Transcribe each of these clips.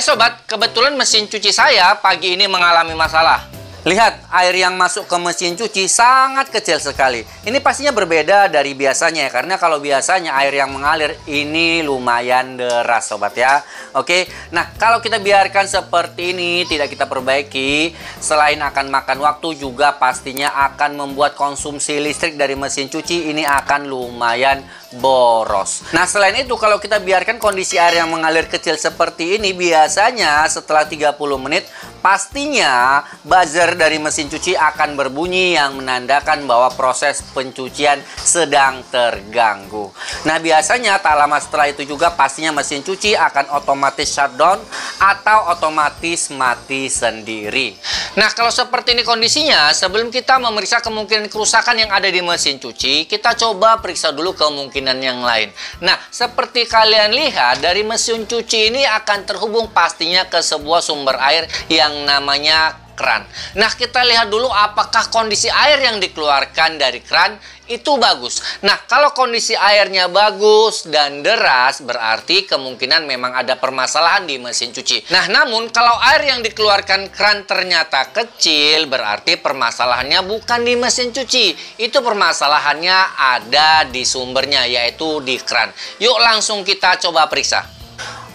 sobat, kebetulan mesin cuci saya pagi ini mengalami masalah. Lihat, air yang masuk ke mesin cuci sangat kecil sekali. Ini pastinya berbeda dari biasanya ya, karena kalau biasanya air yang mengalir ini lumayan deras sobat ya. Oke, nah kalau kita biarkan seperti ini, tidak kita perbaiki, selain akan makan waktu juga pastinya akan membuat konsumsi listrik dari mesin cuci ini akan lumayan boros. Nah selain itu, kalau kita biarkan kondisi air yang mengalir kecil seperti ini, biasanya setelah 30 menit pastinya buzzer dari mesin cuci akan berbunyi yang menandakan bahwa proses pencucian sedang terganggu. Nah biasanya tak lama setelah itu juga pastinya mesin cuci akan otomatis shutdown atau otomatis mati sendiri. Nah kalau seperti ini kondisinya, sebelum kita memeriksa kemungkinan kerusakan yang ada di mesin cuci, kita coba periksa dulu kemungkinan yang lain. Nah seperti kalian lihat, dari mesin cuci ini akan terhubung pastinya ke sebuah sumber air yang namanya keran. Nah kita lihat dulu apakah kondisi air yang dikeluarkan dari keran itu bagus. Nah kalau kondisi airnya bagus dan deras, berarti kemungkinan memang ada permasalahan di mesin cuci. Nah namun kalau air yang dikeluarkan keran ternyata kecil, berarti permasalahannya bukan di mesin cuci. Itu permasalahannya ada di sumbernya, yaitu di keran. Yuk langsung kita coba periksa.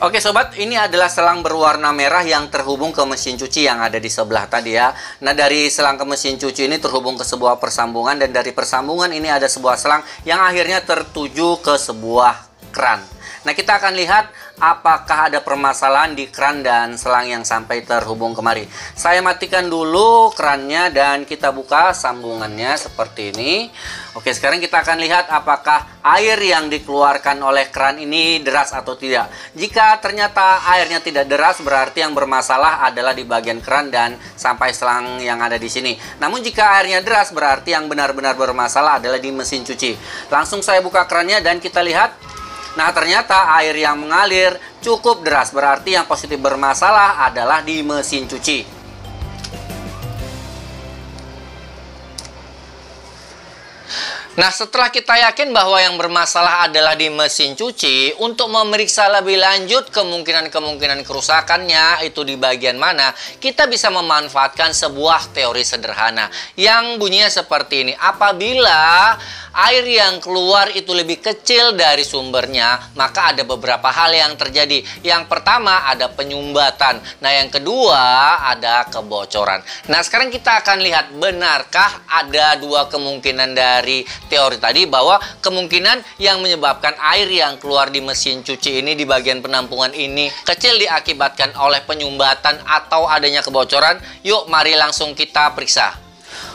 Oke sobat, ini adalah selang berwarna merah yang terhubung ke mesin cuci yang ada di sebelah tadi ya. Nah dari selang ke mesin cuci ini terhubung ke sebuah persambungan, dan dari persambungan ini ada sebuah selang yang akhirnya tertuju ke sebuah keran. Nah kita akan lihat apakah ada permasalahan di keran dan selang yang sampai terhubung kemari. Saya matikan dulu kerannya dan kita buka sambungannya seperti ini. Oke, sekarang kita akan lihat apakah air yang dikeluarkan oleh keran ini deras atau tidak. Jika ternyata airnya tidak deras, berarti yang bermasalah adalah di bagian keran dan sampai selang yang ada di sini. Namun jika airnya deras, berarti yang benar-benar bermasalah adalah di mesin cuci. Langsung saya buka kerannya dan kita lihat. Nah ternyata air yang mengalir cukup deras, berarti yang positif bermasalah adalah di mesin cuci. Nah setelah kita yakin bahwa yang bermasalah adalah di mesin cuci, untuk memeriksa lebih lanjut kemungkinan-kemungkinan kerusakannya itu di bagian mana, kita bisa memanfaatkan sebuah teori sederhana yang bunyinya seperti ini. Apabila air yang keluar itu lebih kecil dari sumbernya, maka ada beberapa hal yang terjadi. Yang pertama ada penyumbatan. Nah yang kedua ada kebocoran. Nah sekarang kita akan lihat, benarkah ada dua kemungkinan dari teori tadi, bahwa kemungkinan yang menyebabkan air yang keluar di mesin cuci ini di bagian penampungan ini kecil diakibatkan oleh penyumbatan atau adanya kebocoran. Yuk mari langsung kita periksa.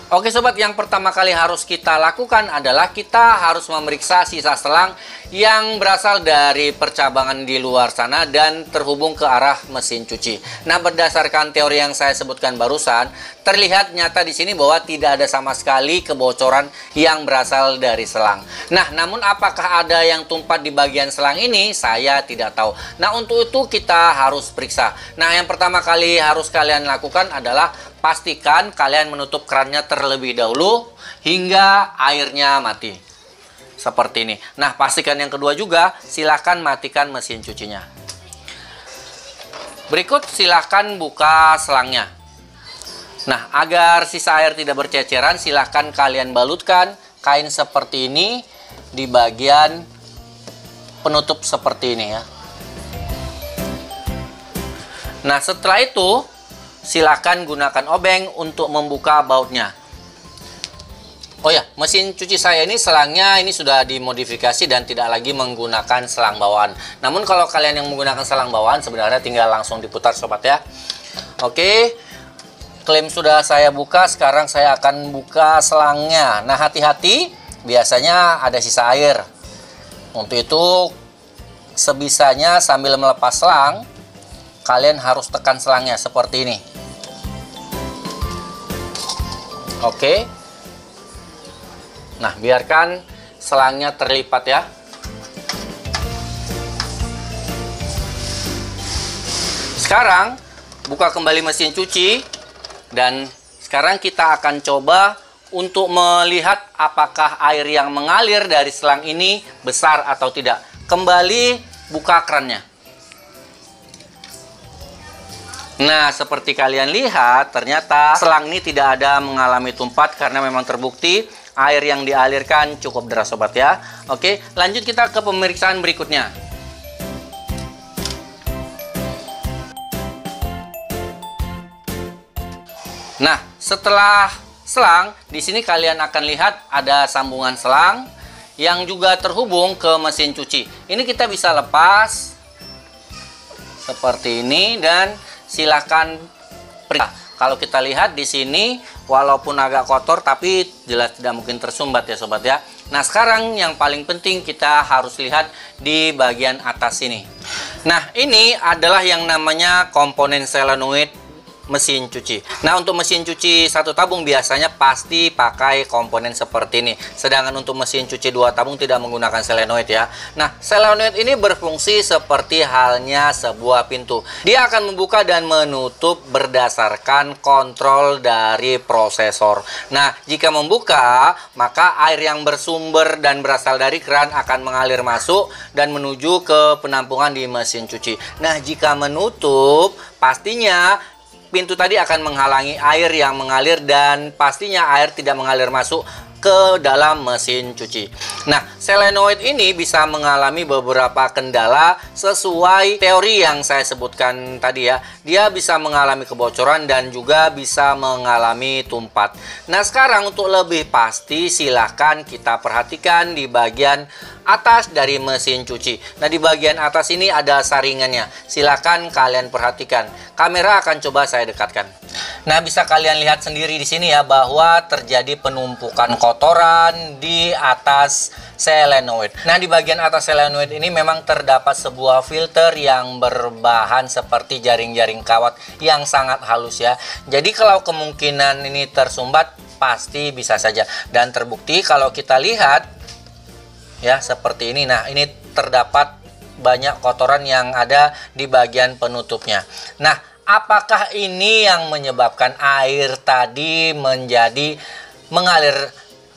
Oke sobat, yang pertama kali harus kita lakukan adalah kita harus memeriksa sisa selang yang berasal dari percabangan di luar sana dan terhubung ke arah mesin cuci. Nah, berdasarkan teori yang saya sebutkan barusan, terlihat nyata di sini bahwa tidak ada sama sekali kebocoran yang berasal dari selang. Nah, namun apakah ada yang tumpah di bagian selang ini? Saya tidak tahu. Nah, untuk itu kita harus periksa. Nah, yang pertama kali harus kalian lakukan adalah pastikan kalian menutup kerannya terlebih dahulu hingga airnya mati. Seperti ini. Nah, pastikan yang kedua juga, silahkan matikan mesin cucinya. Berikut silahkan buka selangnya. Nah, agar sisa air tidak berceceran, silahkan kalian balutkan kain seperti ini di bagian penutup seperti ini ya. Nah, setelah itu silakan gunakan obeng untuk membuka bautnya. Oh ya, mesin cuci saya ini selangnya ini sudah dimodifikasi dan tidak lagi menggunakan selang bawaan. Namun kalau kalian yang menggunakan selang bawaan, sebenarnya tinggal langsung diputar sobat ya. Oke, klem sudah saya buka, sekarang saya akan buka selangnya. Nah, hati-hati, biasanya ada sisa air. Untuk itu, sebisanya sambil melepas selang, kalian harus tekan selangnya seperti ini. Oke. Nah, biarkan selangnya terlipat ya. Sekarang, buka kembali mesin cuci. Dan sekarang kita akan coba untuk melihat apakah air yang mengalir dari selang ini besar atau tidak. Kembali buka kerannya. Nah, seperti kalian lihat, ternyata selang ini tidak ada mengalami tumpat karena memang terbukti air yang dialirkan cukup deras sobat ya. Oke, lanjut kita ke pemeriksaan berikutnya. Nah, setelah selang, di sini kalian akan lihat ada sambungan selang yang juga terhubung ke mesin cuci. Ini kita bisa lepas seperti ini dan silahkan periksa. Kalau kita lihat di sini walaupun agak kotor tapi jelas tidak mungkin tersumbat ya sobat ya. Nah, sekarang yang paling penting kita harus lihat di bagian atas ini. Nah, ini adalah yang namanya komponen solenoid mesin cuci. Nah, untuk mesin cuci satu tabung biasanya pasti pakai komponen seperti ini. Sedangkan untuk mesin cuci 2 tabung tidak menggunakan solenoid ya. Nah, solenoid ini berfungsi seperti halnya sebuah pintu. Dia akan membuka dan menutup berdasarkan kontrol dari prosesor. Nah, jika membuka, maka air yang bersumber dan berasal dari keran akan mengalir masuk dan menuju ke penampungan di mesin cuci. Nah, jika menutup, pastinya pintu tadi akan menghalangi air yang mengalir dan pastinya air tidak mengalir masuk ke dalam mesin cuci. Nah, solenoid ini bisa mengalami beberapa kendala sesuai teori yang saya sebutkan tadi ya. Dia bisa mengalami kebocoran dan juga bisa mengalami tumpat. Nah, sekarang untuk lebih pasti silahkan kita perhatikan di bagian atas dari mesin cuci. Nah, di bagian atas ini ada saringannya. Silahkan kalian perhatikan. Kamera akan coba saya dekatkan. Nah, bisa kalian lihat sendiri di sini ya bahwa terjadi penumpukan kotoran di atas solenoid. Nah, di bagian atas solenoid ini memang terdapat sebuah filter yang berbahan seperti jaring-jaring kawat yang sangat halus ya. Jadi kalau kemungkinan ini tersumbat pasti bisa saja. Dan terbukti kalau kita lihat ya seperti ini. Nah, ini terdapat banyak kotoran yang ada di bagian penutupnya. Nah, apakah ini yang menyebabkan air tadi menjadi mengalir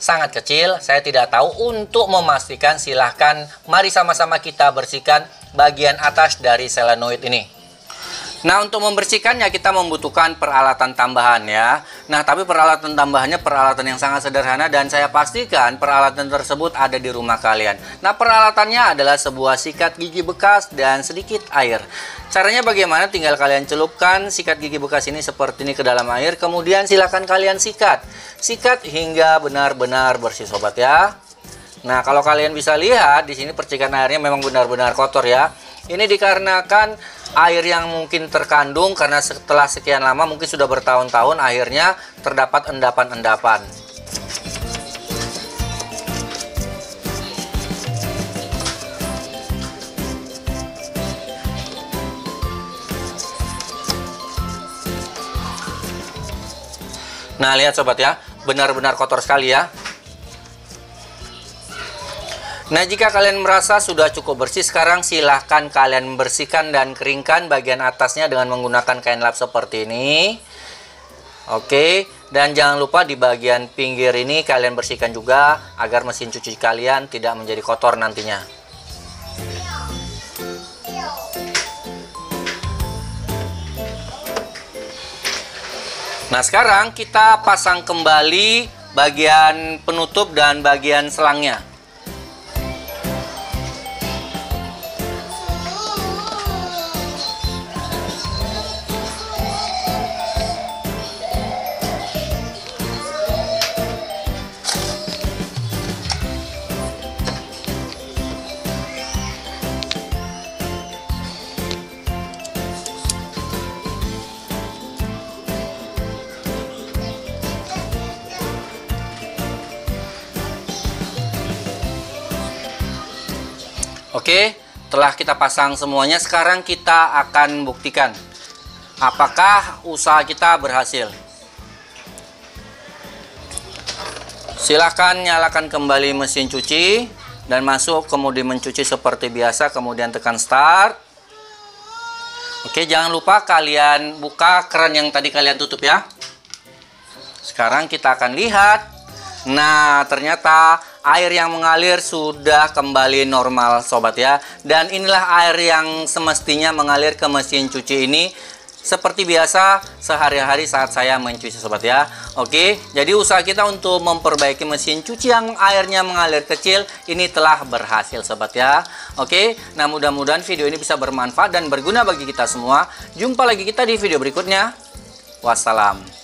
sangat kecil? Saya tidak tahu. Untuk memastikan silahkan mari sama-sama kita bersihkan bagian atas dari solenoid ini. Nah, untuk membersihkannya kita membutuhkan peralatan tambahan ya. Nah, tapi peralatan tambahannya peralatan yang sangat sederhana dan saya pastikan peralatan tersebut ada di rumah kalian. Nah, peralatannya adalah sebuah sikat gigi bekas dan sedikit air. Caranya bagaimana? Tinggal kalian celupkan sikat gigi bekas ini seperti ini ke dalam air, kemudian silakan kalian sikat. Sikat hingga benar-benar bersih sobat ya. Nah, kalau kalian bisa lihat di sini percikan airnya memang benar-benar kotor ya. Ini dikarenakan air yang mungkin terkandung karena setelah sekian lama mungkin sudah bertahun-tahun akhirnya terdapat endapan-endapan. Nah, lihat sobat ya, benar-benar kotor sekali ya. Nah, jika kalian merasa sudah cukup bersih, sekarang silahkan kalian bersihkan dan keringkan bagian atasnya dengan menggunakan kain lap seperti ini. Oke, dan jangan lupa di bagian pinggir ini kalian bersihkan juga agar mesin cuci kalian tidak menjadi kotor nantinya. Nah, sekarang kita pasang kembali bagian penutup dan bagian selangnya. Oke, telah kita pasang semuanya, sekarang kita akan buktikan apakah usaha kita berhasil. Silahkan nyalakan kembali mesin cuci dan masuk ke mode mencuci seperti biasa, kemudian tekan start. Oke, jangan lupa kalian buka keran yang tadi kalian tutup ya. Sekarang kita akan lihat. Nah, ternyata air yang mengalir sudah kembali normal sobat ya. Dan inilah air yang semestinya mengalir ke mesin cuci ini seperti biasa sehari-hari saat saya mencuci sobat ya. Oke, jadi usaha kita untuk memperbaiki mesin cuci yang airnya mengalir kecil ini telah berhasil sobat ya. Oke, nah mudah-mudahan video ini bisa bermanfaat dan berguna bagi kita semua. Jumpa lagi kita di video berikutnya. Wassalam.